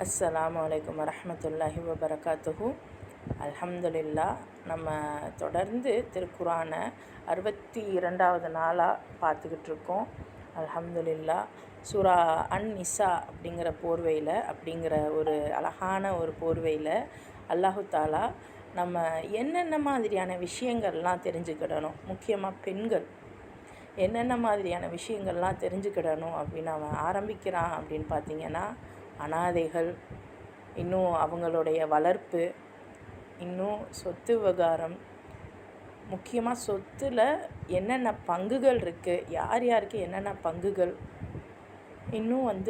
அஸ்ஸலாமு அலைக்கும் வரஹ்மத்துல்லாஹி வபரகாத்துஹு. அல்ஹம்துலில்லா. நம்ம தொடர்ந்து திருக்குரானை 62வது நாளாக பார்த்துக்கிட்டு இருக்கோம். அல்ஹம்துலில்லா. சூரா அன்-நிசா அப்படிங்கிற ஒரு அழகான ஒரு போர்வையில் அல்லாஹு தாலா நம்ம என்னென்ன மாதிரியான விஷயங்கள்லாம் தெரிஞ்சுக்கிடணும், முக்கியமாக பெண்கள் என்னென்ன மாதிரியான விஷயங்கள்லாம் தெரிஞ்சுக்கிடணும் அப்படின்னு அவன் ஆரம்பிக்கிறான் அப்படின்னு பார்த்திங்கன்னா, அனாதைகள், இன்னும் அவங்களுடைய வளர்ப்பு, இன்னும் சொத்து விவகாரம், முக்கியமாக சொத்தில் என்னென்ன பங்குகள் இருக்குது, யார் யாருக்கு என்னென்ன பங்குகள், இன்னும்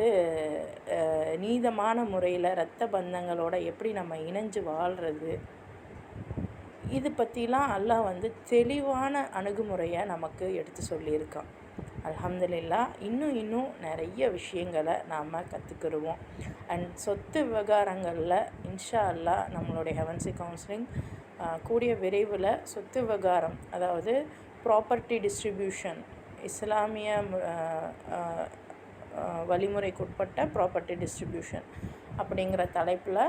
நீதமான முறையில் இரத்த பந்தங்களோட எப்படி நம்ம இணைஞ்சு வாழ்கிறது, இது பற்றிலாம் அல்லாஹ் தெளிவான அணுகுமுறையை நமக்கு எடுத்து சொல்லியிருக்கான். அல்ஹம்துலில்லா. இன்னும் நிறைய விஷயங்களை நாம் கற்றுக்கிடுவோம். அண்ட் சொத்து விவகாரங்களில் இன்ஷா அல்லாஹ் நம்மளுடைய ஹெவன்சி கவுன்சிலிங் கூடிய விரைவில் சொத்து விவகாரம், அதாவது ப்ராப்பர்ட்டி டிஸ்ட்ரிபியூஷன், இஸ்லாமிய வழிமுறைக்குட்பட்ட ப்ராப்பர்ட்டி டிஸ்ட்ரிபியூஷன் அப்படிங்கிற தலைப்பில்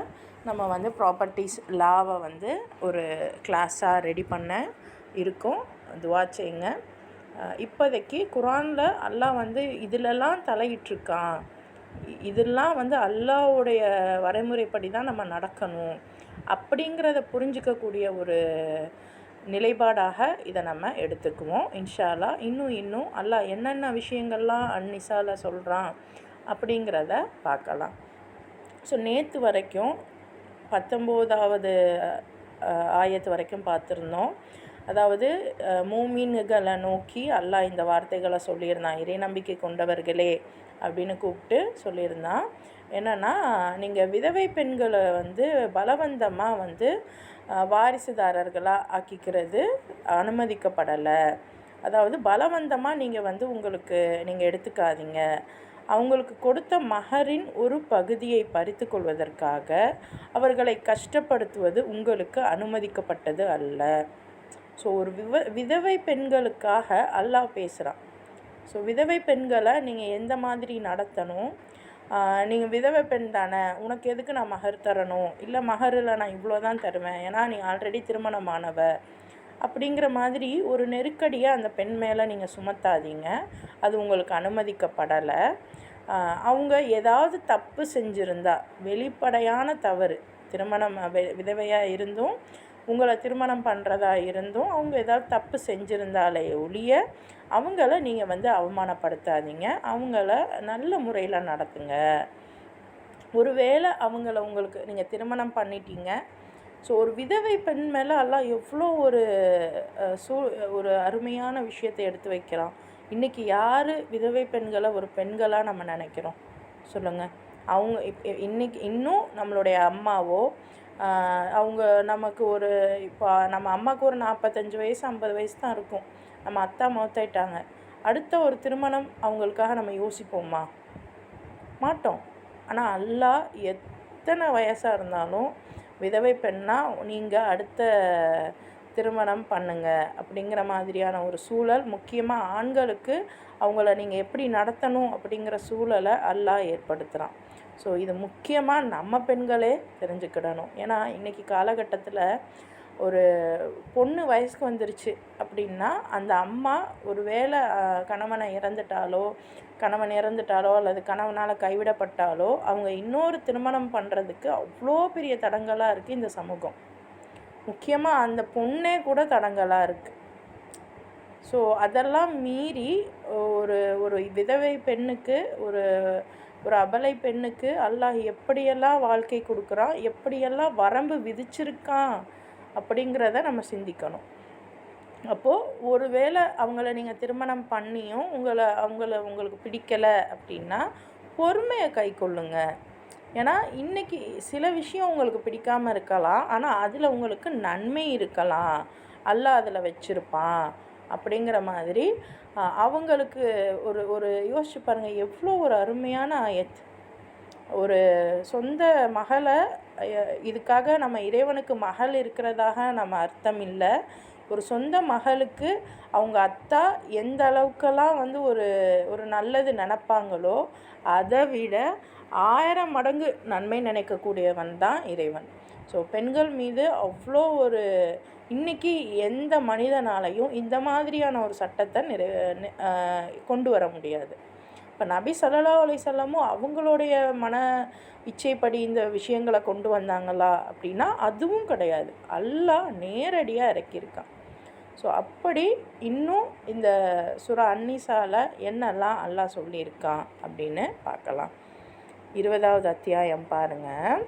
நம்ம ப்ராப்பர்ட்டிஸ் லாவை ஒரு கிளாஸாக ரெடி பண்ண இருக்கோம். துவா செய்யுங்க. இப்போதைக்கு குரானில் அல்லாஹ் இதிலெல்லாம் தலையிட்டிருக்கான், இதெல்லாம் அல்லாஹ்வுடைய வரைமுறைப்படி தான் நம்ம நடக்கணும் அப்படிங்கிறத புரிஞ்சிக்கக்கூடிய ஒரு நிலைப்பாடாக இதை நம்ம எடுத்துக்குவோம் இன்ஷா அல்லாஹ். இன்னும் அல்லாஹ் என்னென்ன விஷயங்கள்லாம் அன்-நிசால சொல்கிறான் அப்படிங்கிறத பார்க்கலாம். ஸோ நேற்று வரைக்கும் 19வது ஆயத்து வரைக்கும் பார்த்துருந்தோம். அதாவது மூமின்களை நோக்கி அல்லாஹ் இந்த வார்த்தைகளை சொல்லியிருந்தான், இறை நம்பிக்கை கொண்டவர்களே அப்படின்னு கூப்பிட்டு சொல்லியிருந்தான். என்னென்னா, நீங்கள் விதவை பெண்களை பலவந்தமாக வாரிசுதாரர்களாக ஆக்கிக்கிறது அனுமதிக்கப்படலை. அதாவது பலவந்தமாக நீங்கள் நீங்கள் எடுத்துக்காதீங்க. அவங்களுக்கு கொடுத்த மகரின் ஒரு பகுதியை பறித்து கொள்வதற்காக அவர்களை கஷ்டப்படுத்துவது உங்களுக்கு அனுமதிக்கப்பட்டது அல்ல. ஸோ ஒரு விதவை பெண்களுக்காக அல்லாஹ் பேசுகிறான். ஸோ விதவை பெண்களை நீங்கள் எந்த மாதிரி நடத்தணும், நீங்கள் விதவை பெண் தானே, உனக்கு எதுக்கு நான் மகர் தரணும், இல்லை மகரில் நான் இவ்வளோ தான் தருவேன், ஏன்னா நீ ஆல்ரெடி திருமணமானவ அப்படிங்கிற மாதிரி ஒரு நெருக்கடியை அந்த பெண் மேலே நீங்கள் சுமத்தாதீங்க. அது உங்களுக்கு அனுமதிக்கப்படலை. அவங்க ஏதாவது தப்பு செஞ்சுருந்தா, வெளிப்படையான தவறு, திருமணம் விதவையாக இருந்தும் உங்களை திருமணம் பண்ணுறதா இருந்தும் அவங்க ஏதாவது தப்பு செஞ்சுருந்தாலே ஒழிய அவங்கள நீங்கள் அவமானப்படுத்தாதீங்க. அவங்கள நல்ல முறையில் நடத்துங்க. ஒருவேளை உங்களுக்கு நீங்கள் திருமணம் பண்ணிட்டீங்க, ஸோ ஒரு விதவை பெண் மேலே எல்லாம் எவ்வளோ ஒரு அருமையான விஷயத்தை எடுத்து வைக்கிறான். இன்றைக்கி யார் விதவை பெண்களை ஒரு பெண்களாக நம்ம நினைக்கிறோம் சொல்லுங்கள்? அவங்க இன்றைக்கி இன்னும் நம்மளுடைய அம்மாவோ, அவங்க நமக்கு இப்போ நம்ம அம்மாவுக்கு ஒரு 45 வயசு 50 வயசு தான் இருக்கும், நம்ம அத்தா மௌத்தாயிட்டாங்க, அடுத்த ஒரு திருமணம் அவங்களுக்காக நம்ம யோசிப்போமா? மாட்டோம். ஆனால் அல்லாஹ் எத்தனை வயசாக இருந்தாலும் விதவை பெண்ணாக நீங்கள் அடுத்த திருமணம் பண்ணுங்க அப்படிங்கிற மாதிரியான ஒரு சூழல், முக்கியமாக ஆண்களுக்கு அவங்கள நீங்கள் எப்படி நடத்தணும் அப்படிங்கிற சூழலை அல்லாஹ் ஏற்படுத்துகிறான். ஸோ இது முக்கியமாக நம்ம பெண்களே தெரிஞ்சுக்கிடணும். ஏன்னா இன்றைக்கி காலகட்டத்தில் ஒரு பொண்ணு வயசுக்கு வந்துருச்சு அப்படின்னா அந்த அம்மா ஒரு வேளை கணவன் இறந்துட்டாலோ அல்லது கணவனால் கைவிடப்பட்டாலோ அவங்க இன்னொரு திருமணம் பண்ணுறதுக்கு அவ்வளோ பெரிய தடங்கலாக இருக்குது இந்த சமூகம். முக்கியமாக அந்த பொண்ணே கூட தடங்கலாக இருக்குது. ஸோ அதெல்லாம் மீறி ஒரு விதவை பெண்ணுக்கு, ஒரு அபலை பெண்ணுக்கு அல்லாஹ் எப்படியெல்லாம் வாழ்க்கை கொடுக்குறான், எப்படியெல்லாம் வரம்பு விதிச்சிருக்கான் அப்படிங்கிறத நம்ம சிந்திக்கணும். அப்போது ஒரு வேளை அவங்கள நீங்கள் திருமணம் பண்ணியும் உங்களுக்கு பிடிக்கலை அப்படின்னா பொறுமையை கை கொள்ளுங்க. ஏன்னா இன்றைக்கி சில விஷயம் உங்களுக்கு பிடிக்காமல் இருக்கலாம், ஆனால் அதில் உங்களுக்கு நன்மை இருக்கலாம், அல்லாஹ் அதில் வச்சுருப்பான் அப்படிங்கிற மாதிரி அவங்களுக்கு ஒரு யோசிச்சு பாருங்கள். எவ்வளோ ஒரு அருமையான ஆயத். ஒரு சொந்த மகளை, இதுக்காக நம்ம இறைவனுக்கு மகள் இருக்கிறதாக நம்ம அர்த்தம் இல்லை, ஒரு சொந்த மகளுக்கு அவங்க அத்தா எந்த அளவுக்கெல்லாம் ஒரு நல்லது நினப்பாங்களோ அதை விட 1000 மடங்கு நன்மை நினைக்கக்கூடியவன் தான் இறைவன். ஸோ பெண்கள் மீது அவ்வளோ ஒரு இன்றைக்கி எந்த மனிதனாலையும் இந்த மாதிரியான ஒரு சட்டத்தை கொண்டு வர முடியாது. இப்போ நபி ஸல்லல்லாஹு அலைஹி வஸல்லமும் அவங்களுடைய மன இச்சைப்படி இந்த விஷயங்களை கொண்டு வந்தாங்களா அப்படின்னா அதுவும் கிடையாது. அல்லாஹ் நேரடியாக இறக்கியிருக்கான். ஸோ அப்படி இன்னும் இந்த சூரா அந்நிசால என்னெல்லாம் அல்லாஹ் சொல்லியிருக்கான் அப்படின்னு பார்க்கலாம். 20வது அத்தியாயம் பாருங்கள்.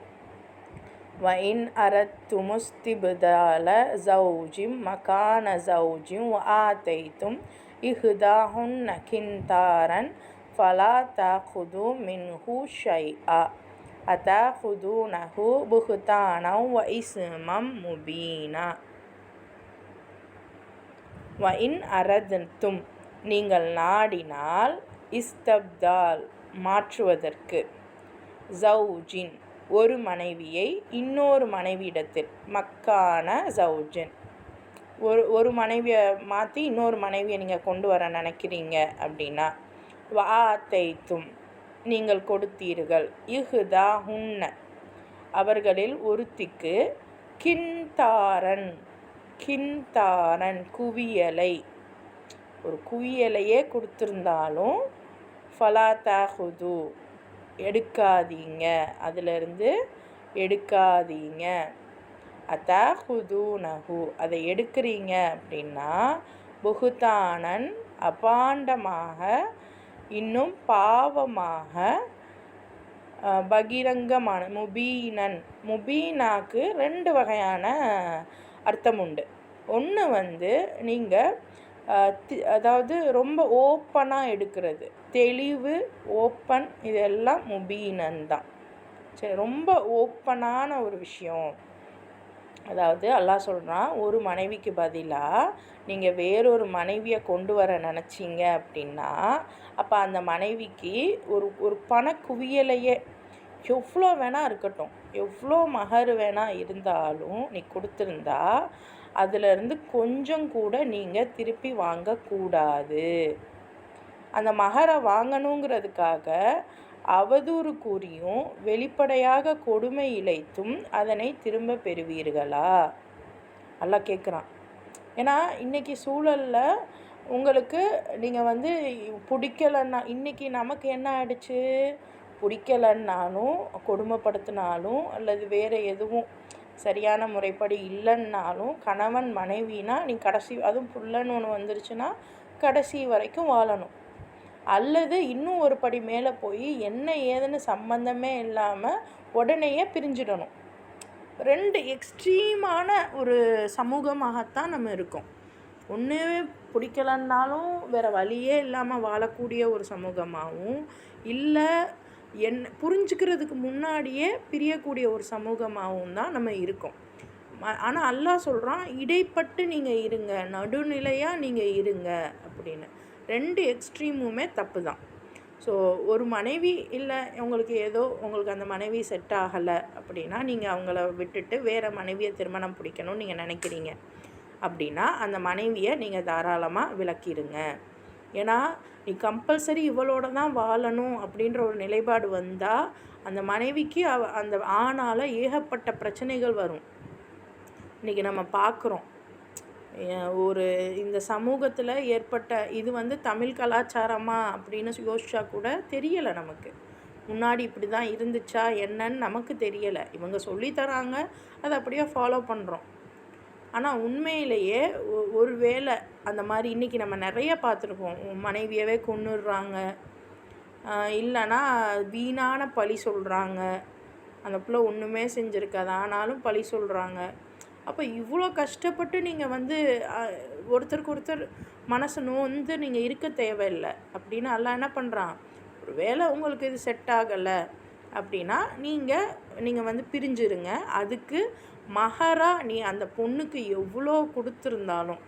وَإِنْ أَرَدْتُمُ اسْتِبْدَالَ زَوْجٍ مَكَانَ زَوْجٍ وَآتَيْتُمْ إِحْدَاهُنَّ قِنْطَارًا فَلَا تَأْخُذُوا مِنْهُ شَيْئًا أَتَأْخُذُونَهُ بُهْتَانًا وَإِثْمًا مُبِينًا. வஇன் அரதத்தும் நீங்கள் நாடினால் இஸ்தப்தால் மாற்றுவதற்கு ஜவுஜின் ஒரு மனைவியை இன்னொரு மனைவியிடத்தில் மக்கான ஜவுஜின் ஒரு மனைவியை மாற்றி இன்னொரு மனைவியை நீங்கள் கொண்டு வர நினைக்கிறீங்க அப்படின்னா வஆத்தைத்தும் நீங்கள் கொடுத்தீர்கள் இஹ்தாஹுன்ன அவர்களில் ஒருத்திக்கு கின்தாரன் குவியலை ஒரு குவியலையே கொடுத்துருந்தாலும் ஃபலா தாஹுது எடுக்காதீங்க, அதிலிருந்து எடுக்காதீங்க. அதாஹுதூனஹு அதை எடுக்கிறீங்க அப்படின்னா புகுதானன் அபாண்டமாக இன்னும் பாவமாக பகிரங்கமான முபீனாக்கு 2 வகையான அர்த்தம் உண்டு. ஒன்று நீங்கள் அதாவது ரொம்ப ஓப்பனாக எடுக்கிறது, தெளிவு, ஓப்பன், இதெல்லாம் முபீனன் தான். சரி, ரொம்ப ஓப்பனான ஒரு விஷயம். அதாவது அல்லாஹ் சொல்கிறான், ஒரு மனைவிக்கு பதிலாக நீங்கள் வேறொரு மனைவியை கொண்டு வர நினச்சிங்க அப்படின்னா அப்போ அந்த மனைவிக்கு ஒரு பணக்குவியலையே எவ்வளோ வேணால் இருக்கட்டும், எவ்வளோ மகர் வேணால் இருந்தாலும் நீ கொடுத்துருந்தா அதிலிருந்து கொஞ்சம் கூட நீங்கள் திருப்பி வாங்கக்கூடாது. அந்த மகரை வாங்கணுங்கிறதுக்காக அவதூறு கூறியும் வெளிப்படையாக கொடுமை இழைத்தும் அதனை திரும்ப பெறுவீர்களா? அல்லாஹ் கேட்குறான். ஏன்னா இன்றைக்கி சூழலில் உங்களுக்கு நீங்கள் பிடிக்கலைன்னா, இன்றைக்கி நமக்கு என்ன ஆயிடுச்சு, பிடிக்கலைன்னாலும் கொடுமைப்படுத்தினாலும் அல்லது வேறு எதுவும் சரியான முறைப்படி இல்லைன்னாலும் கணவன் மனைவினா நீ கடைசி, அதுவும் புள்ளன்னு ஒன்று வந்துருச்சுன்னா கடைசி வரைக்கும் வாழணும். அல்லது இன்னும் ஒரு படி மேலே போய் என்ன ஏதுன்னு சம்பந்தமே இல்லாமல் உடனேயே பிரிஞ்சிடணும். 2 எக்ஸ்ட்ரீமான ஒரு சமூகமாகத்தான் நம்ம இருக்கோம். ஒன்று பிடிக்கலன்னாலும் வேறு வழியே இல்லாமல் வாழக்கூடிய ஒரு சமூகமாகவும், இல்லை புரிஞ்சுக்கிறதுக்கு முன்னாடியே பிரியக்கூடிய ஒரு சமூகமாகவும் தான் நம்ம இருக்கோம். ஆனால் அல்லாஹ் சொல்கிறான், இடைப்பட்டு நீங்கள் இருங்க, நடுநிலையாக நீங்கள் இருங்க அப்படின்னு. 2 எக்ஸ்ட்ரீமுமே தப்பு தான். ஸோ ஒரு மனைவி இல்லை உங்களுக்கு அந்த மனைவி செட் ஆகலை அப்படின்னா நீங்கள் அவங்கள விட்டுட்டு வேறு மனைவியை திருமணம் பிடிக்கணும்னு நீங்கள் நினைக்கிறீங்க அப்படின்னா அந்த மனைவியை நீங்கள் தாராளமாக விலக்கிடுங்க. ஏன்னா நீ கம்பல்சரி இவளோட தான் வாழணும் அப்படின்ற ஒரு நிலைப்பாடு வந்தால் அந்த மனைவிக்கு அந்த ஆணால் ஏகப்பட்ட பிரச்சனைகள் வரும். இன்றைக்கி நம்ம பார்க்குறோம், இந்த சமூகத்தில் ஏற்பட்ட இது தமிழ் கலாச்சாரமா அப்படின்னு யோசிச்சா கூட தெரியலை நமக்கு. முன்னாடி இப்படி தான் இருந்துச்சா என்னன்னு நமக்கு தெரியலை. இவங்க சொல்லித்தராங்க, அதை அப்படியே ஃபாலோ பண்ணுறோம். ஆனால் உண்மையிலேயே ஒரு வேளை அந்த மாதிரி இன்றைக்கி நம்ம நிறைய பார்த்துருப்போம். மனைவியவே கொன்னுடுறாங்க, இல்லைன்னா வீணான பழி சொல்கிறாங்க. அந்த பிள்ளை ஒன்றுமே செஞ்சுருக்காது ஆனாலும் பழி சொல்கிறாங்க. அப்போ இவ்வளோ கஷ்டப்பட்டு நீங்கள் ஒருத்தருக்கு ஒருத்தர் மனசு நோந்து நீங்கள் இருக்க தேவையில்லை அப்படின்னு அல்லாஹ் என்ன பண்ணுறான், ஒரு வேளை உங்களுக்கு இது செட் ஆகலை அப்படின்னா நீங்கள் பிரிஞ்சிருங்க. அதுக்கு மகராக நீ அந்த பொண்ணுக்கு எவ்வளோ கொடுத்துருந்தாலும்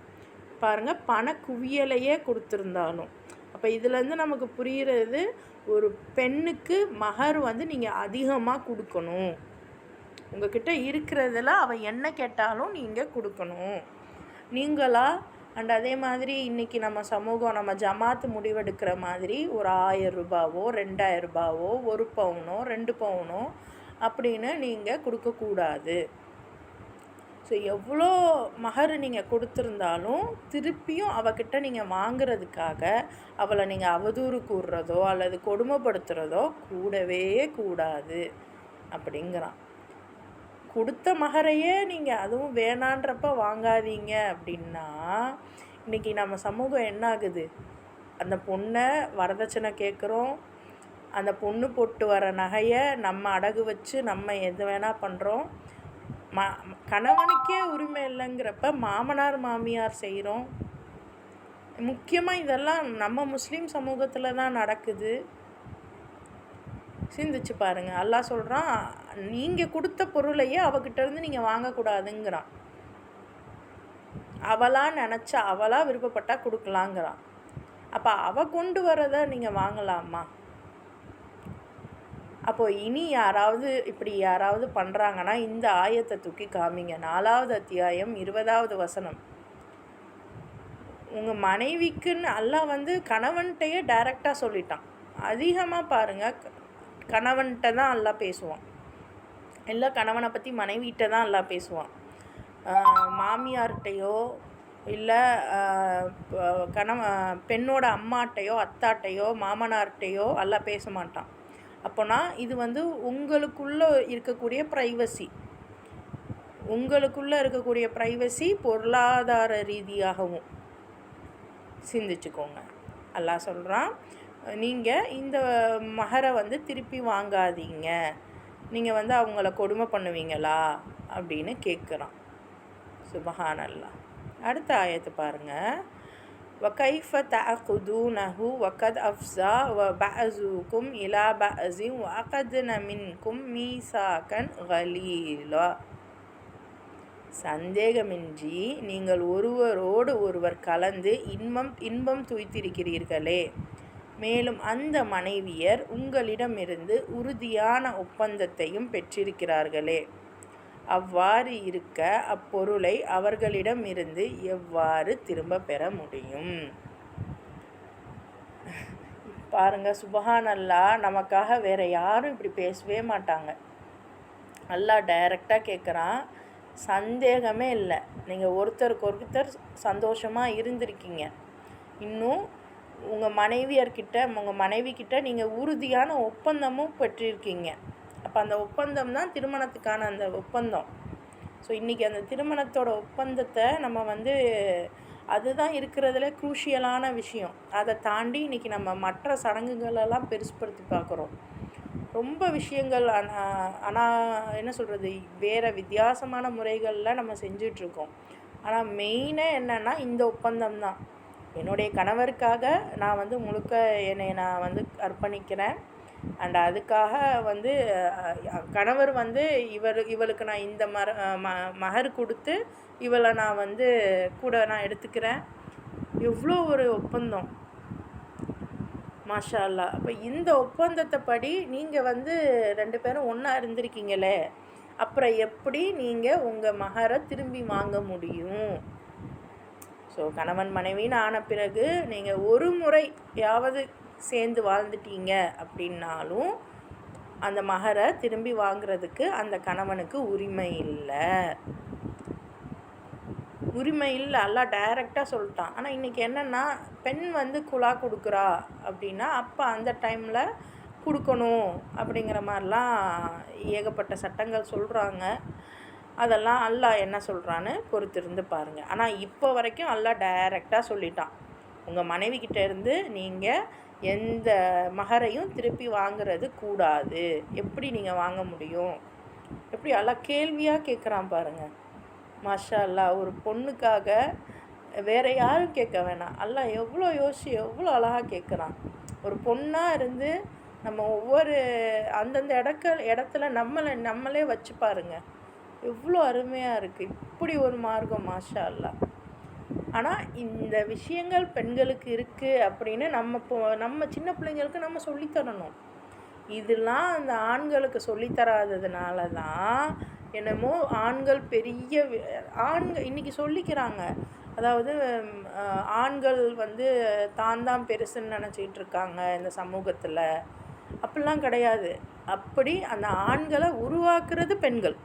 பாருங்கள், பணக்குவியலையே கொடுத்துருந்தாலும், அப்போ இதுலேருந்து நமக்கு புரிகிறது, ஒரு பெண்ணுக்கு மகர் நீங்கள் அதிகமாக கொடுக்கணும். உங்கள்கிட்ட இருக்கிறதில் அவள் என்ன கேட்டாலும் நீங்கள் கொடுக்கணும். நீங்களா அண்ட் அதே மாதிரி இன்றைக்கி நம்ம சமூகம் நம்ம ஜமாத்து முடிவெடுக்கிற மாதிரி ஒரு 1000 ரூபாவோ 2000 ரூபாவோ 1 பவுனோ 2 பவுனோ அப்படின்னு நீங்கள் கொடுக்கக்கூடாது. ஸோ எவ்வளோ மகர் நீங்கள் கொடுத்துருந்தாலும் திருப்பியும் அவகிட்ட நீங்கள் வாங்கிறதுக்காக அவளை நீங்கள் அவதூறு கூறுறதோ அல்லது கொடுமைப்படுத்துகிறதோ கூடவே கூடாது அப்படிங்கிறான். கொடுத்த மகரையே நீங்கள் அதுவும் வேணான்றப்ப வாங்காதீங்க அப்படின்னா இன்றைக்கி நம்ம சமூகம் என்ன ஆகுது? அந்த பொண்ணை வரதட்சணை கேட்குறோம், அந்த பொண்ணு போட்டு வர நகையை நம்ம அடகு வச்சு நம்ம எது வேணால் பண்ணுறோம். கணவனுக்கே உரிமை இல்லைங்கிறப்ப மாமனார் மாமியார் செய்கிறோம். முக்கியமாக இதெல்லாம் நம்ம முஸ்லீம் சமூகத்தில் தான் நடக்குது. சிந்திச்சு பாருங்கள். அல்லாஹ் சொல்கிறான், நீங்கள் கொடுத்த பொருளையே அவகிட்டேருந்து நீங்கள் வாங்கக்கூடாதுங்கிறான். அவளாக நினச்சா அவளாக விருப்பப்பட்டால் கொடுக்கலாங்கிறான். அப்போ அவள் கொண்டு வரதை நீங்கள் வாங்கலாமா? அப்போது இனி யாராவது பண்ணுறாங்கன்னா இந்த ஆயத்தை தூக்கி காமிங்க. 4வது அத்தியாயம் 20வது வசனம். உங்கள் மனைவிக்குன்னு அல்லாஹ் கணவன்கிட்டையே டைரெக்டாக சொல்லிட்டான். அதிகமாக பாருங்கள், கணவன்கிட்ட தான் அல்லாஹ் பேசுவான். இல்லை கணவனை பற்றி மனைவிகிட்ட தான் அல்லாஹ் பேசுவான். மாமியார்கிட்டையோ இல்லை பெண்ணோட அம்மாட்டையோ அத்தாட்டையோ மாமனார்கிட்டையோ அல்லாஹ் பேச மாட்டான். அப்போனா இது உங்களுக்குள்ளே இருக்கக்கூடிய ப்ரைவசி, உங்களுக்குள்ளே இருக்கக்கூடிய ப்ரைவசி பொருளாதார ரீதியாகவும் சிந்திச்சுக்கோங்க. அல்லாஹ் சொல்கிறான், நீங்கள் இந்த மகரை திருப்பி வாங்காதீங்க, நீங்கள் அவங்கள கொடுமை பண்ணுவீங்களா அப்படின்னு கேட்குறான். சுபஹானல்லாஹ். அடுத்த ஆயத்து பாருங்கள். وَكَيْفَ تَأْخُذُونَهُ وَقَدْ أَفْضَى بَعْضُكُمْ إِلَى بَعْضٍ وَأَخَذْنَ مِنْكُمْ مِيثَاقًا غَلِيظًا. சந்தேகமின்றி நீங்கள் ஒருவரோடு ஒருவர் கலந்து இன்பம் துய்த்திருக்கிறீர்களே, மேலும் அந்த மனைவியர் உங்களிடமிருந்து உறுதியான ஒப்பந்தத்தையும் பெற்றிருக்கிறார்களே. அவ்வாறு இருக்க அப்பொருளை அவர்களிடமிருந்து எவ்வாறு திரும்ப பெற முடியும்? பாருங்கள், சுபஹானல்லாஹ். நமக்காக வேறு யாரும் இப்படி பேசவே மாட்டாங்க. அல்லாஹ் டைரெக்டாக கேட்குறான். சந்தேகமே இல்லை, நீங்கள் ஒருத்தருக்கு ஒருத்தர் சந்தோஷமாக இருந்திருக்கீங்க. இன்னும் உங்கள் மனைவிக்கிட்ட நீங்கள் உறுதியான ஒப்பந்தமும் பெற்றிருக்கீங்க. அப்போ அந்த ஒப்பந்தம் தான் திருமணத்துக்கான அந்த ஒப்பந்தம். ஸோ இன்றைக்கி அந்த திருமணத்தோட ஒப்பந்தத்தை நம்ம அதுதான் இருக்கிறதுல குரூஷியலான விஷயம். அதை தாண்டி இன்றைக்கி நம்ம மற்ற சடங்குகளெல்லாம் பெருசுப்படுத்தி பார்க்குறோம். ரொம்ப விஷயங்கள் ஆனால் என்ன சொல்கிறது, வேறு வித்தியாசமான முறைகளில் நம்ம செஞ்சிட்ருக்கோம். ஆனால் மெயினாக என்னென்னா இந்த ஒப்பந்தம் தான். என்னுடைய கணவருக்காக நான் முழுக்க என்னை நான் அர்ப்பணிக்கிறேன். அண்ட் அதுக்காக கணவர் இவளுக்கு நான் இந்த மகர் கொடுத்து இவளை நான் கூட நான் எடுத்துக்கிறேன். எவ்வளோ ஒரு ஒப்பந்தம், மாஷா அல்லாஹ். அப்போ இந்த ஒப்பந்தத்தை படி நீங்கள் 2 பேரும் ஒன்றா இருந்திருக்கீங்களே, அப்புறம் எப்படி நீங்கள் உங்கள் மகரை திரும்பி வாங்க முடியும்? ஸோ கணவன் மனைவின்னு ஆன பிறகு நீங்கள் ஒரு முறையாவது சேர்ந்து வாழ்ந்துட்டீங்க அப்படின்னாலும் அந்த மகரை திரும்பி வாங்கிறதுக்கு அந்த கணவனுக்கு உரிமை இல்லை. அல்லாஹ் டைரெக்டாக சொல்லிட்டான். ஆனால் இன்றைக்கி என்னென்னா, பெண் குலா கொடுக்குறா அப்படின்னா அப்போ அந்த டைமில் கொடுக்கணும் அப்படிங்கிற மாதிரிலாம் ஏகப்பட்ட சட்டங்கள் சொல்கிறாங்க. அதெல்லாம் அல்லாஹ் என்ன சொல்கிறான்னு பொறுத்திருந்து பாருங்கள். ஆனால் இப்போ வரைக்கும் அல்லாஹ் டைரெக்டாக சொல்லிட்டான், உங்கள் மனைவிக்கிட்ட இருந்து நீங்கள் எந்த மகரையும் திருப்பி வாங்கிறது கூடாது. எப்படி நீங்கள் வாங்க முடியும்? எப்படி அல்லாஹ் கேள்வியாக கேட்குறான் பாருங்கள். மாஷா அல்லாஹ். ஒரு பொண்ணுக்காக வேறு யாரும் கேட்க வேணாம், அல்லாஹ் எவ்வளோ எவ்வளோ அழகாக கேட்குறான். ஒரு பொண்ணாக இருந்து நம்ம ஒவ்வொரு அந்தந்த இடத்துல நம்மளே வச்சு பாருங்கள், எவ்வளோ அருமையாக இருக்குது. இப்படி ஒரு மார்க்கம், மாஷா அல்லாஹ். ஆனால் இந்த விஷயங்கள் பெண்களுக்கு இருக்குது அப்படின்னு நம்ம சின்ன பிள்ளைங்களுக்கு நம்ம சொல்லித்தரணும். இதெல்லாம் அந்த ஆண்களுக்கு சொல்லித்தராததுனால தான் என்னமோ ஆண்கள் இன்றைக்கி சொல்லிக்கிறாங்க, அதாவது ஆண்கள் வந்து தான் பெருசுன்னு நினச்சிக்கிட்டு இருக்காங்க இந்த சமூகத்தில். அப்படிலாம் கிடையாது. அப்படி அந்த ஆண்களை உருவாக்குறது பெண்கள்.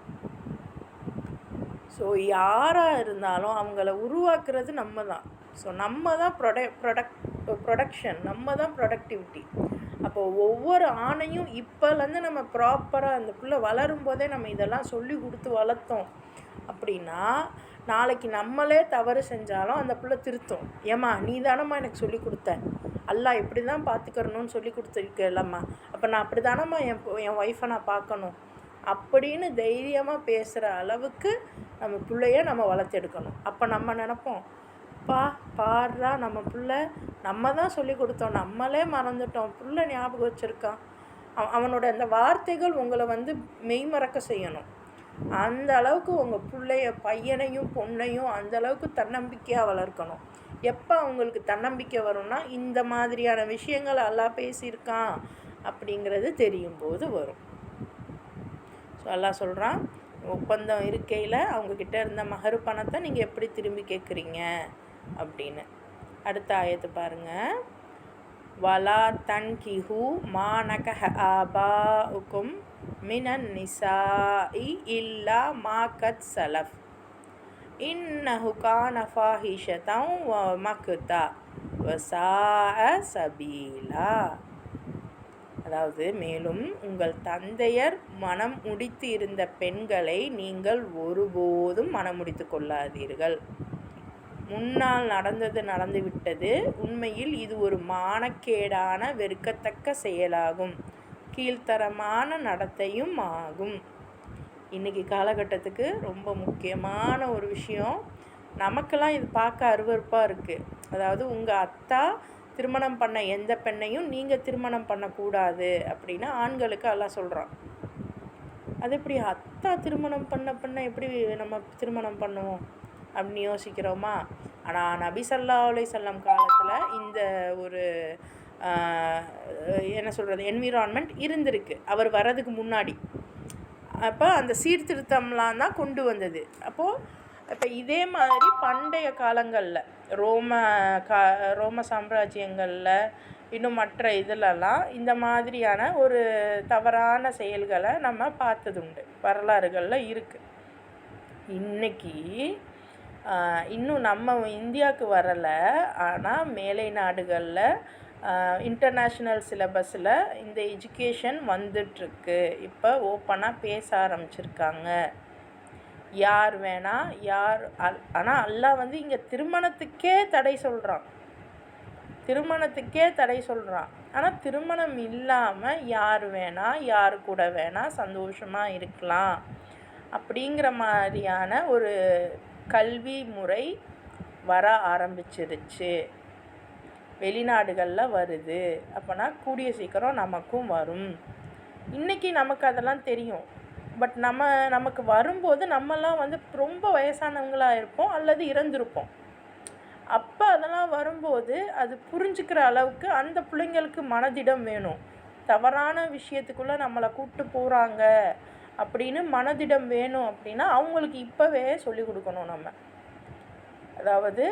ஸோ யாராக இருந்தாலும் அவங்கள உருவாக்குறது நம்ம தான். ஸோ நம்ம தான் ப்ரொடக்ஷன், நம்ம தான் ப்ரொடக்டிவிட்டி. அப்போது ஒவ்வொரு ஆணையும் இப்போலேருந்து நம்ம ப்ராப்பராக அந்த பிள்ளை வளரும் போதே நம்ம இதெல்லாம் சொல்லி கொடுத்து வளர்த்தோம் அப்படின்னா, நாளைக்கு நம்மளே தவறு செஞ்சாலும் அந்த பிள்ளை திருத்தும். ஏம்மா நீ தானம்மா எனக்கு சொல்லி கொடுத்த, அல்லா இப்படி தான் பார்த்துக்கிறணும்னு சொல்லி கொடுத்துருக்கலம்மா, அப்போ நான் அப்படி தானம்மா என் ஒய்ஃபை நான் பார்க்கணும் அப்படின்னு தைரியமாக பேசுகிற அளவுக்கு நம்ம பிள்ளைய நம்ம வளர்த்தெடுக்கணும். அப்போ நம்ம நினப்போம், பாடுறா நம்ம பிள்ளை, நம்ம தான் சொல்லி கொடுத்தோம், நம்மளே மறந்துட்டோம், பிள்ளை ஞாபகம் வச்சுருக்கான். அவனோட அந்த வார்த்தைகள் உங்களை வந்து மெய்மறக்க செய்யணும். அந்த அளவுக்கு உங்கள் பிள்ளைய, பையனையும் பொண்ணையும் அந்த அளவுக்கு தன்னம்பிக்கையாக வளர்க்கணும். எப்போ அவங்களுக்கு தன்னம்பிக்கை வரும்னா, இந்த மாதிரியான விஷயங்கள் எல்லாம் பேசியிருக்கான் அப்படிங்கிறது தெரியும் போது வரும். ஸோ எல்லாம் சொல்கிறான், ஒப்பந்தம் இருக்கையில் அவங்கக்கிட்ட இருந்த மகரு பணத்தை நீங்கள் எப்படி திரும்பி கேட்குறீங்க அப்படின்னு. அடுத்த ஆயத்து பாருங்கள். வலா தன்கிஹு மா நகஹ ஆபாஉக்கும் மினன் நிசாஇ இல்லா மா கத் சலஃப் இன்னஹு கான ஃபாஹிஷதன் வ மக்தா வ சாஅ சபீலா. அதாவது, மேலும் உங்கள் தந்தையர் மனம் முடித்து இருந்த பெண்களை நீங்கள் ஒருபோதும் மனம் முடித்து கொள்ளாதீர்கள். முன்னால் நடந்தது நடந்துவிட்டது. உண்மையில் இது ஒரு மானக்கேடான வெறுக்கத்தக்க செயலாகும், கீழ்த்தரமான நடத்தையும் ஆகும். இன்றைக்கி காலகட்டத்துக்கு ரொம்ப முக்கியமான ஒரு விஷயம். நமக்கெல்லாம் இது பார்க்க அருவருப்பாக இருக்குது. அதாவது உங்கள் அத்தா திருமணம் பண்ண எந்த பெண்ணையும் நீங்கள் திருமணம் பண்ணக்கூடாது அப்படின்னு ஆண்களுக்கு எல்லாம் சொல்கிறான். அது எப்படி அத்தா திருமணம் பண்ண பெண்ணை எப்படி நம்ம திருமணம் பண்ணுவோம் அப்படின்னு யோசிக்கிறோமா? ஆனால் நபி ஸல்லல்லாஹு அலைஹி வஸல்லம் காலத்தில் இந்த ஒரு என்ன சொல்கிறது என்விரான்மெண்ட் இருந்திருக்கு அவர் வர்றதுக்கு முன்னாடி. அப்போ அந்த சீர்திருத்தம்லாம் தான் கொண்டு வந்தது. அப்போது இப்போ இதே மாதிரி பண்டைய காலங்களில் ரோம சாம்ராஜ்யங்களில் இன்னும் மற்ற இதிலெல்லாம் இந்த மாதிரியான ஒரு தவறான செயல்களை நம்ம பார்த்ததுண்டு, வரலாறுகளில் இருக்குது. இன்றைக்கி இன்னும் நம்ம இந்தியாவுக்கு வரலை, ஆனால் மேலை நாடுகளில் இன்டர்நேஷ்னல் சிலபஸில் இந்த எஜுகேஷன் வந்துட்டுருக்கு. இப்போ ஓப்பனாக பேச ஆரம்பிச்சிருக்காங்க. யார் வேணால் யார் ஆனால் அல்லாஹ் வந்து இங்கே திருமணத்துக்கே தடை சொல்கிறான். ஆனால் திருமணம் இல்லாமல் யார் வேணால் யார் கூட வேணால் சந்தோஷமாக இருக்கலாம் அப்படிங்கிற மாதிரியான ஒரு கல்வி முறை வர ஆரம்பிச்சிருச்சு. வெளிநாடுகளில் வருது. அப்போனா கூடிய சீக்கிரம் நமக்கும் வரும். இன்றைக்கி நமக்கு அதெல்லாம் தெரியும். பட் நமக்கு வரும்போது நம்மலாம் வந்து ரொம்ப வயசானவங்களாக இருப்போம் அல்லது இறந்துருப்போம். அப்போ அதெல்லாம் வரும்போது அது புரிஞ்சுக்கிற அளவுக்கு அந்த பிள்ளைங்களுக்கு மனதிடம் வேணும். தவறான விஷயத்துக்குள்ளே நம்மளை கூப்பிட்டு போகிறாங்க அப்படின்னு மனதிடம் வேணும் அப்படின்னா அவங்களுக்கு இப்போவே சொல்லிக் கொடுக்கணும் நம்ம. அதாவது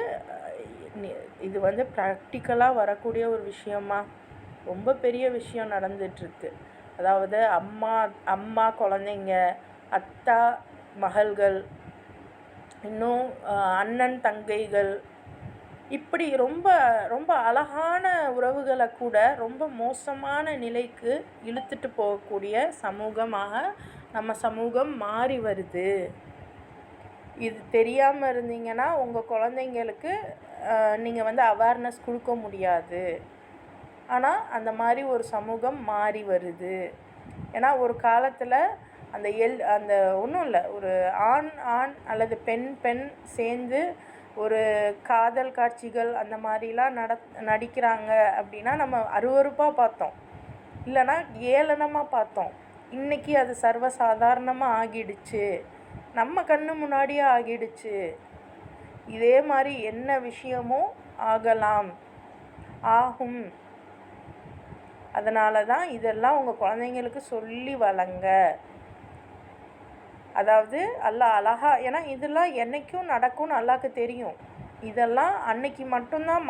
இது வந்து ப்ராக்டிக்கலாக வரக்கூடிய ஒரு விஷயமா, ரொம்ப பெரிய விஷயம் நடந்துகிட்ருக்கு. அதாவது அம்மா குழந்தைங்க, அத்தா மகள்கள், இன்னும் அண்ணன் தங்கைகள், இப்படி ரொம்ப ரொம்ப அழகான உறவுகளை கூட ரொம்ப மோசமான நிலைக்கு இழுத்துட்டு போகக்கூடிய சமூகமாக நம்ம சமூகம் மாறி வருது. இது தெரியாமல் இருந்தீங்கன்னா உங்கள் குழந்தைங்களுக்கு நீங்கள் வந்து அவேர்னஸ் கொடுக்க முடியாது. ஆனால் அந்த மாதிரி ஒரு சமூகம் மாறி வருது. ஏன்னா ஒரு காலத்தில் அந்த ஒன்றும் இல்லை, ஒரு ஆண் அல்லது பெண் சேர்ந்து ஒரு காதல் காட்சிகள் அந்த மாதிரிலாம் நடிக்கிறாங்க அப்படின்னா நம்ம அருவருப்பாக பார்த்தோம், இல்லைன்னா ஏளனமாக பார்த்தோம். இன்றைக்கி அது சர்வசாதாரணமாக ஆகிடுச்சு, நம்ம கண்ணு முன்னாடியே ஆகிடுச்சு. இதே மாதிரி என்ன விஷயமும் ஆகும். அதனால தான் இதெல்லாம் உங்கள் குழந்தைங்களுக்கு சொல்லி வளங்க. அதாவது அல்லாஹ் அழகா, ஏன்னா இதெல்லாம் என்றைக்கும் நடக்கும்னு அல்லாஹ்க்கு தெரியும். இதெல்லாம் அன்னைக்கு மட்டும்தான்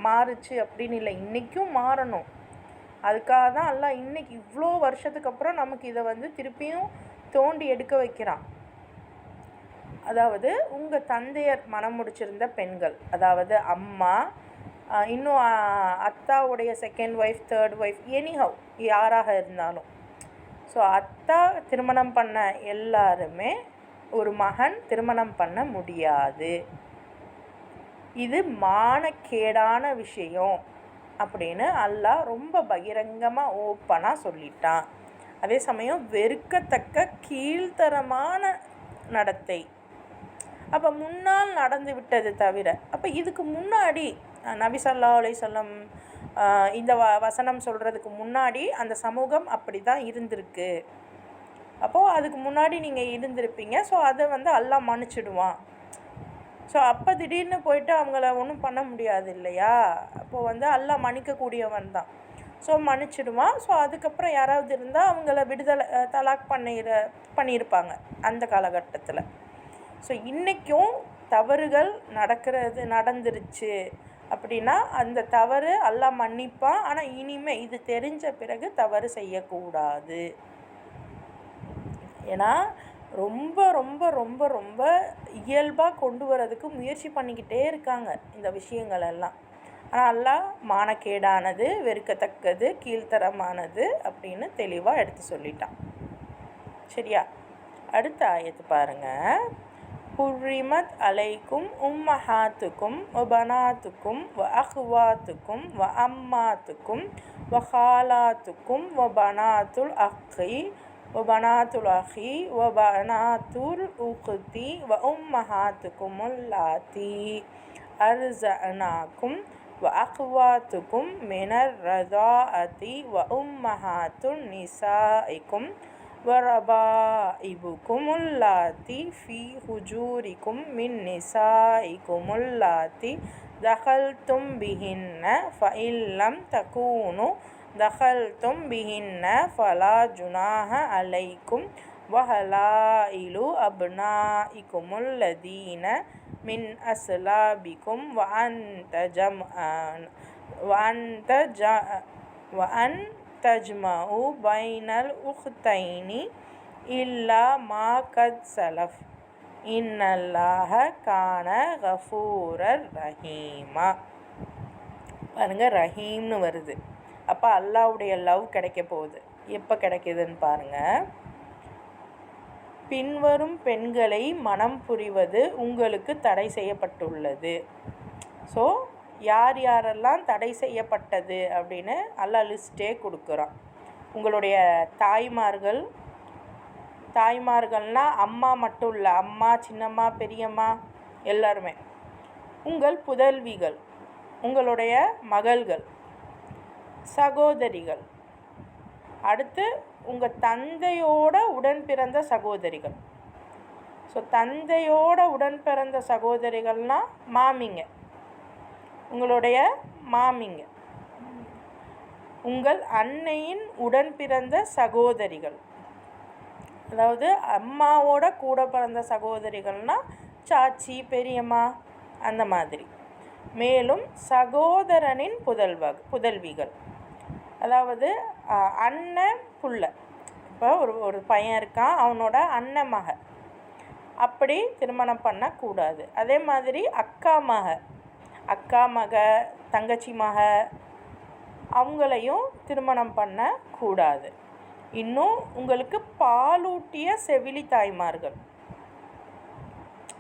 மாறுச்சு அப்படின்னு இல்லை, இன்றைக்கும் மாறணும். அதுக்காக தான் அல்லாஹ் இன்றைக்கி இவ்வளோ வருஷத்துக்கு அப்புறம் நமக்கு இதை வந்து திருப்பியும் தோண்டி எடுக்க வைக்கிறான். அதாவது உங்கள் தந்தையர் மனம் முடிச்சிருந்த பெண்கள், அதாவது அம்மா, இன்னும் அத்தாவுடைய second wife, third wife, anyhow யாராக இருந்தாலும், ஸோ அத்தா திருமணம் பண்ண எல்லாருமே ஒரு மகன் திருமணம் பண்ண முடியாது. இது மானக்கேடான விஷயம் அப்படின்னு அல்லாஹ் ரொம்ப பகிரங்கமாக ஓப்பனாக சொல்லிட்டான். அதே சமயம் வெறுக்கத்தக்க கீழ்த்தரமான நடத்தை. அப்போ முன்னால் நடந்து விட்டது தவிர, அப்போ இதுக்கு முன்னாடி நபி ஸல்லல்லாஹு அலைஹி வஸல்லம் இந்த வசனம் சொல்கிறதுக்கு முன்னாடி அந்த சமூகம் அப்படி தான் இருந்திருக்கு. அப்போது அதுக்கு முன்னாடி நீங்கள் இருந்திருப்பீங்க. ஸோ அதை வந்து அல்லாஹ் மன்னிச்சிடுவான். ஸோ அப்போ திடீர்னு போயிட்டு அவங்கள ஒன்றும் பண்ண முடியாது இல்லையா? அப்போது வந்து அல்லாஹ் மன்னிக்கக்கூடியவன் தான். ஸோ மன்னிச்சிடுவான். ஸோ அதுக்கப்புறம் யாராவது இருந்தால் அவங்கள விடுதலை தலாக் பண்ணியிருப்பாங்க அந்த காலகட்டத்தில். ஸோ இன்றைக்கும் தவறுகள் நடந்துருச்சு அப்படின்னா அந்த தவறு அல்லாஹ் மன்னிப்பான். ஆனால் இனிமேல் இது தெரிஞ்ச பிறகு தவறு செய்யக்கூடாது. ஏன்னா ரொம்ப ரொம்ப ரொம்ப ரொம்ப இயல்பாக கொண்டு வரதுக்கு முயற்சி பண்ணிக்கிட்டே இருக்காங்க இந்த விஷயங்கள் எல்லாம். ஆனால் அல்லாஹ் மானக்கேடானது, வெறுக்கத்தக்கது, கீழ்த்தரமானது அப்படின்னு தெளிவாக எடுத்து சொல்லிட்டான். சரியா? அடுத்த ஆயத்து பாருங்கள். ஹுர்ரிமத் அலைக்கும் உம்மஹாத்துக்கும் வபனாத்துக்கும் வ அஹ்வாத்துக்கும் வ அம்மாத்துக்கும் வ ஹாலாத்துக்கும் வ பனாத்துல் அஹ்கி வ பனாத்துல் அஹி வ பனாத்துல் உக்தி வ உம்மஹாத்துக்குமுல் லாத்தி அர்ஸஅனாக்கும் வ அஹ்வாத்துக்கும் மினர் ரதாஅதி வ உம்மஹாத்துன் நிசாஇக்கும் وَرَبَائِبُكُمُ اللَّاتِي فِي حُجُورِكُم مِّن نِّسَائِكُمُ اللَّاتِي دَخَلْتُم بِهِنَّ فَإِن لَّمْ تَكُونُوا دَخَلْتُم بِهِنَّ فَلَا جُنَاحَ عَلَيْكُمْ وَحَلَائِلُ أَبْنَائِكُمُ الَّذِينَ مِنْ أَصْلَابِكُمْ وَأَن تجمعوا بين الأختين إلا ما قد سلف إن الله كان غفورا رحيما. பாருங்க, ரஹீம்னு வருது. அப்போ அல்லாஹ்வுடைய லவ் கிடைக்க போகுது. எப்போ கிடைக்குதுன்னு பாருங்கள். பின்வரும் பெண்களை மனம் புரிவது உங்களுக்கு தடை செய்யப்பட்டுள்ளது. ஸோ யார் யாரெல்லாம் தடை செய்யப்பட்டது அப்படின்னு அல்லாஹ் லிஸ்ட்டே கொடுக்குறான். உங்களுடைய தாய்மார்கள்னால் அம்மா மட்டும் இல்லை, அம்மா, சின்னம்மா, பெரியம்மா எல்லாருமே. உங்கள் புதல்விகள், உங்களுடைய மகள்கள், சகோதரிகள், அடுத்து உங்கள் தந்தையோட உடன் பிறந்த சகோதரிகள். ஸோ தந்தையோட உடன் பிறந்த சகோதரிகள்னால் மாமிங்க, உங்களுடைய மாமிங்க. உங்கள் அன்னையின் உடன் பிறந்த சகோதரிகள், அதாவது அம்மாவோட கூட பிறந்த சகோதரிகள்னால் சாச்சி, பெரியம்மா அந்த மாதிரி. மேலும் சகோதரனின் புதல்விகள், அதாவது அண்ணன் புள்ள. இப்போ ஒரு பையன் இருக்கான், அவனோட அண்ணன் மக, அப்படி திருமணம் பண்ணக்கூடாது. அதே மாதிரி அக்கா மக, தங்கச்சி மக, அவங்களையும் திருமணம் பண்ணக்கூடாது. இன்னும் உங்களுக்கு பாலூட்டிய செவிலி தாய்மார்கள்,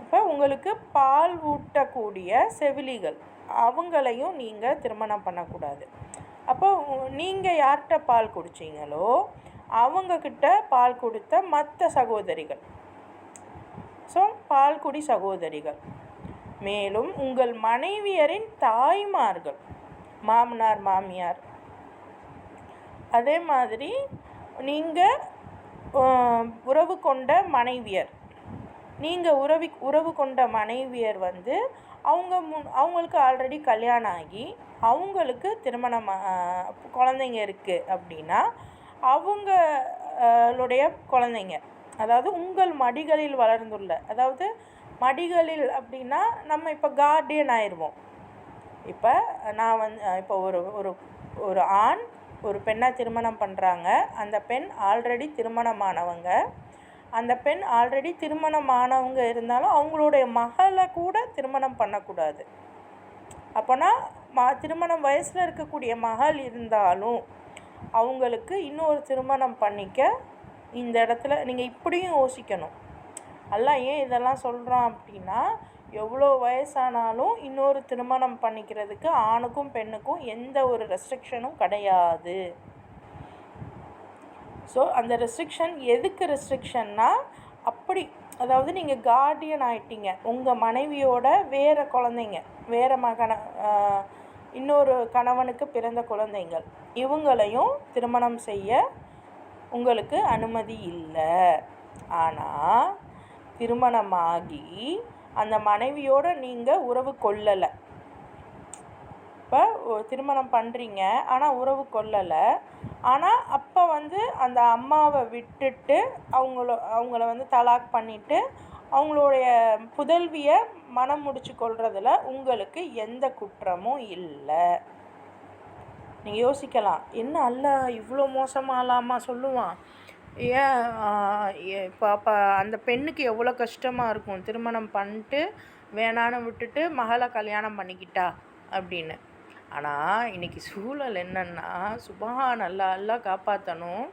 இப்போ உங்களுக்கு பால் ஊட்டக்கூடிய செவிலிகள், அவங்களையும் நீங்கள் திருமணம் பண்ணக்கூடாது. அப்போ நீங்கள் யார்கிட்ட பால் குடிச்சிங்களோ அவங்கக்கிட்ட பால் கொடுத்த மற்ற சகோதரிகள், ஸோ பால்குடி சகோதரிகள். மேலும் உங்கள் மனைவியரின் தாய்மார்கள், மாமனார், மாமியார். அதே மாதிரி நீங்கள் உறவு கொண்ட மனைவியர், நீங்கள் உறவு கொண்ட மனைவியர் வந்து அவங்களுக்கு ஆல்ரெடி கல்யாணம் ஆகி அவங்களுக்கு திருமணம் குழந்தைங்க இருக்குது அப்படின்னா அவங்களுடைய குழந்தைங்க, அதாவது உங்கள் மடிகளில் வளர்ந்துள்ள, அதாவது மடிகளில் அப்படின்னா நம்ம இப்போ கார்டியன் ஆயிடுவோம். இப்போ நான் இப்போ ஒரு ஒரு ஒரு ஆண் ஒரு பெண்ணை திருமணம் பண்ணுறாங்க. அந்த பெண் ஆல்ரெடி திருமணமானவங்க. அந்த பெண் ஆல்ரெடி திருமணமானவங்க இருந்தாலும் அவங்களுடைய மகளை கூட திருமணம் பண்ணக்கூடாது. அப்போனா திருமணம் வயசில் இருக்கக்கூடிய மகள் இருந்தாலும் அவங்களுக்கு இன்னொரு திருமணம் பண்ணிக்க இந்த இடத்துல நீங்கள் இப்படியும் யோசிக்கணும். அல்லாஹ் ஏன் இதெல்லாம் சொல்கிறான் அப்படின்னா, எவ்வளோ வயசானாலும் இன்னொரு திருமணம் பண்ணிக்கிறதுக்கு ஆணுக்கும் பெண்ணுக்கும் எந்த ஒரு ரெஸ்ட்ரிக்ஷனும் கிடையாது. ஸோ அந்த ரெஸ்ட்ரிக்ஷன் எதுக்கு ரெஸ்ட்ரிக்ஷன்னா, அப்படி அதாவது நீங்கள் கார்டியன் ஆகிட்டீங்க, உங்கள் மனைவியோட வேறு குழந்தைங்க, வேறு இன்னொரு கணவனுக்கு பிறந்த குழந்தைங்கள், இவங்களையும் திருமணம் செய்ய உங்களுக்கு அனுமதி இல்லை. ஆனால் திருமணமாகி அந்த மனைவியோடு நீங்கள் உறவு கொள்ளலை. இப்போ திருமணம் பண்ணுறீங்க ஆனால் உறவு கொள்ளலை. ஆனால் அப்போ அந்த அம்மாவை விட்டுட்டு அவங்கள தலாக் பண்ணிவிட்டு அவங்களுடைய புதல்வியை மனம் முடிச்சு கொள்றதில் உங்களுக்கு எந்த குற்றமும் இல்லை. நீங்கள் யோசிக்கலாம், என்ன அல்லாஹ் இவ்வளோ மோசமாலாமா சொல்லுவான்? ஏன் இப்போ அப்போ அந்த பெண்ணுக்கு எவ்வளோ கஷ்டமாக இருக்கும், திருமணம் பண்ணிட்டு வேணான்னு விட்டுட்டு மகளை கல்யாணம் பண்ணிக்கிட்டா அப்படின்னு. ஆனால் இன்றைக்கி சூழல் என்னென்னா, சுபஹான் அல்லாஹ், அல்லாஹ் காப்பாற்றணும்.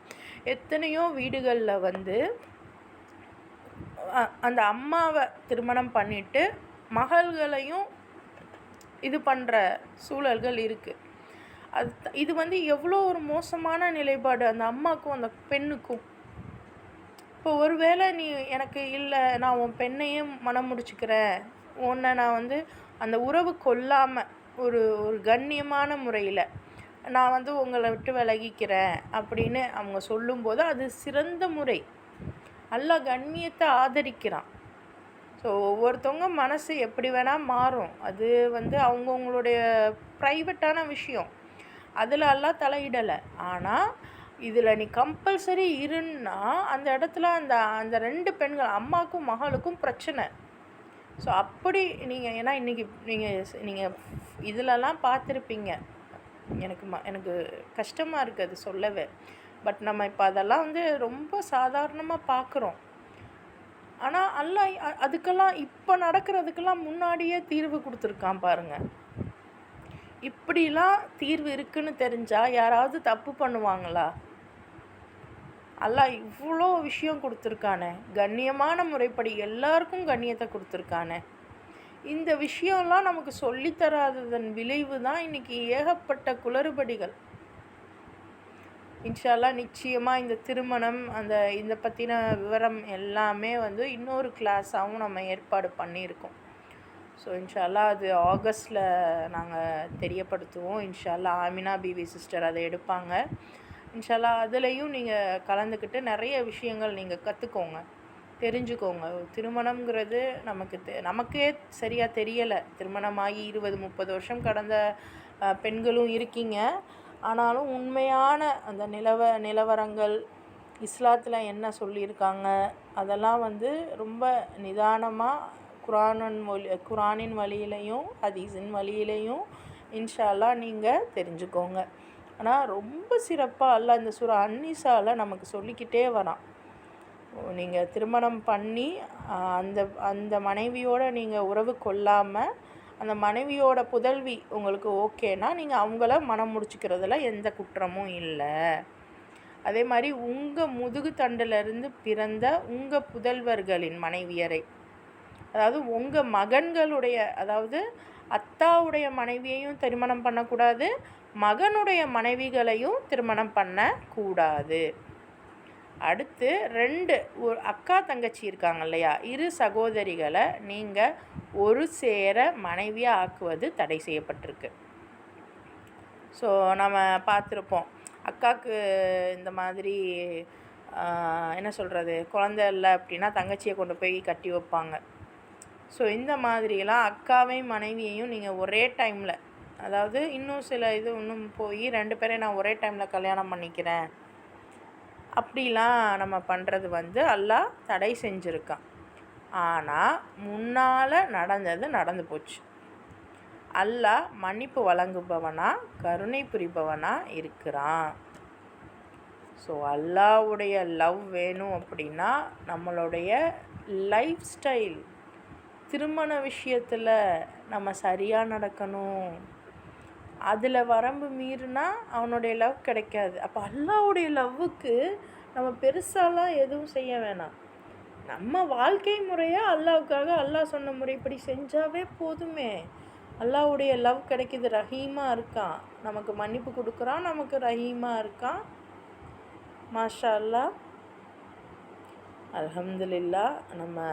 எத்தனையோ வீடுகளில் அந்த அம்மாவை திருமணம் பண்ணிவிட்டு மகள்களையும் இது பண்ணுற சூழல்கள் இருக்குது. இது எவ்வளோ ஒரு மோசமான நிலைப்பாடு அந்த அம்மாவுக்கும் அந்த பெண்ணுக்கும். இப்போ ஒருவேளை நீ எனக்கு இல்லை, நான் உன் பெண்ணையும் மனம் முடிச்சுக்கிறேன், உன்னை நான் அந்த உறவு கொள்ளாமல் ஒரு ஒரு கண்ணியமான முறையில் நான் உங்களை விட்டு விலகிக்கிறேன் அப்படின்னு அவங்க சொல்லும்போது அது சிறந்த முறை. அல்லாஹ் கண்ணியத்தை ஆதரிக்கிறான். ஸோ ஒவ்வொருத்தவங்க மனசு எப்படி வேணால் மாறும். அது அவங்கவுங்களுடைய ப்ரைவேட்டான விஷயம், அதில் எல்லாம் தலையிடலை. ஆனால் இதில் நீ கம்பல்சரி இருன்னா அந்த இடத்துல அந்த ரெண்டு பெண்கள், அம்மாவுக்கும் மகளுக்கும் பிரச்சனை. ஸோ அப்படி நீங்கள், ஏன்னா இன்றைக்கி நீங்கள் இதிலலாம் பார்த்துருப்பீங்க. எனக்கு கஷ்டமாக இருக்குது அது சொல்லவே. பட் நம்ம இப்போ அதெல்லாம் ரொம்ப சாதாரணமாக பார்க்குறோம். ஆனால் அல்லாஹ் அதுக்கெல்லாம் இப்போ நடக்கிறதுக்கெல்லாம் முன்னாடியே தீர்வு கொடுத்துருக்கான் பாருங்கள். இப்படிலாம் தீர்வு இருக்குன்னு தெரிஞ்சால் யாராவது தப்பு பண்ணுவாங்களா? அல்லாஹ் இவ்வளோ விஷயம் கொடுத்துருக்கானே, கண்ணியமான முறைப்படி எல்லாருக்கும் கண்ணியத்தை கொடுத்துருக்கானே. இந்த விஷயம்லாம் நமக்கு சொல்லித்தராததன் விளைவு தான் இன்றைக்கி ஏகப்பட்ட குளறுபடிகள். இன்ஷா அல்லாஹ் நிச்சயமாக இந்த திருமணம் இந்த பற்றின விவரம் எல்லாமே இன்னொரு கிளாஸாகவும் நம்ம ஏற்பாடு பண்ணியிருக்கோம். ஸோ இன்ஷா அல்லாஹ் அது ஆகஸ்ட்டில் நாங்கள் தெரியப்படுத்துவோம். இன்ஷா அல்லாஹ் ஆமினா பிவி சிஸ்டர் அதை எடுப்பாங்க. இன்ஷா அல்லாஹ் அதுலேயும் நீங்கள் கலந்துக்கிட்டு நிறைய விஷயங்கள் நீங்கள் கற்றுக்கோங்க, தெரிஞ்சுக்கோங்க. திருமணம்ங்கிறது நமக்கே சரியாக தெரியலை. திருமணமாகி 20-30 வருஷம் கடந்த பெண்களும் இருக்கீங்க. ஆனாலும் உண்மையான அந்த நிலவரங்கள் இஸ்லாத்தில் என்ன சொல்லியிருக்காங்க அதெல்லாம் ரொம்ப நிதானமாக குரானின் வழியிலையும் ஹதீஸின் வழியிலையும் இன்ஷா அல்லாஹ் நீங்கள் தெரிஞ்சுக்கோங்க. ஆனால் ரொம்ப சிறப்பாக அல்லாஹ் இந்த சூரா அன்னிசாவில் நமக்கு சொல்லிக்கிட்டே வரான். நீங்கள் திருமணம் பண்ணி அந்த மனைவியோடு நீங்கள் உறவு கொள்ளாமல் அந்த மனைவியோட புதல்வி உங்களுக்கு ஓகேனா நீங்கள் அவங்கள மனம் முடிச்சுக்கிறதுல எந்த குற்றமும் இல்லை. அதே மாதிரி உங்கள் முதுகு தண்டிலிருந்து பிறந்த உங்கள் புதல்வர்களின் மனைவியரை, அதாவது உங்கள் மகன்களுடைய, அதாவது அத்தாவுடைய மனைவியையும் திருமணம் பண்ணக்கூடாது, மகனுடைய மனைவிகளையும் திருமணம் பண்ணக்கூடாது. அடுத்து 2 ஒரு அக்கா தங்கச்சி இருக்காங்க இல்லையா, இரு சகோதரிகளை நீங்கள் ஒரு சேர மனைவியாக ஆக்குவது தடை செய்யப்பட்டிருக்கு. ஸோ நம்ம பார்த்துருப்போம், அக்காவுக்கு இந்த மாதிரி என்ன சொல்கிறது, குழந்தை இல்லை அப்படின்னா தங்கச்சியை கொண்டு போய் கட்டி வைப்பாங்க. ஸோ இந்த மாதிரிலாம் அக்காவையும் மனைவியையும் நீங்கள் ஒரே டைமில், அதாவது இன்னும் சில இன்னும் போய் 2 பேரையும் நான் ஒரே டைமில் கல்யாணம் பண்ணிக்கிறேன் அப்படிலாம் நம்ம பண்ணுறது அல்லாஹ் தடை செஞ்சுருக்கான். ஆனால் முன்னால் நடந்தது நடந்து போச்சு. அல்லாஹ் மன்னிப்பு வழங்குபவனா கருணை புரிபவனா இருக்கிறான். ஸோ அல்லாஹ்வுடைய லவ் வேணும் அப்படின்னா நம்மளுடைய லைஃப் ஸ்டைல், திருமண விஷயத்தில் நம்ம சரியாக நடக்கணும். அதில் வரம்பு மீறினா அவனுடைய லவ் கிடைக்காது. அப்போ அல்லாஹ்வுடைய லவ்வுக்கு நம்ம பெருசாலாம் எதுவும் செய்ய வேணாம். நம்ம வாழ்க்கை முறையாக அல்லாஹ்வுக்காக அல்லாஹ் சொன்ன முறைப்படி செஞ்சாவே போதுமே. அல்லாஹ்வுடைய லவ் கிடைக்கிது. ரஹீமாக இருக்கான், நமக்கு மன்னிப்பு கொடுக்குறான், நமக்கு ரஹீமாக இருக்கான். மாஷா அல்லாஹ், அல்ஹம்துலில்லாஹ். நம்ம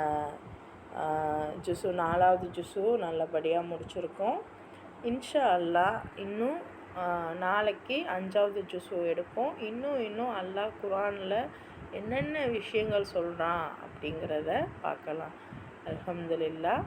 ஜுஸு 4வது ஜுஸு நல்லபடியாக முடிச்சிருக்கோம். இன்ஷா அல்லாஹ் இன்னும் நாளைக்கு 5வது ஜுஸு எடுப்போம். இன்னும் அல்லாஹ் குர்ஆனில் என்னென்ன விஷயங்கள் சொல்கிறான் அப்படிங்கிறத பார்க்கலாம். அல்ஹம்துலில்லாஹ்.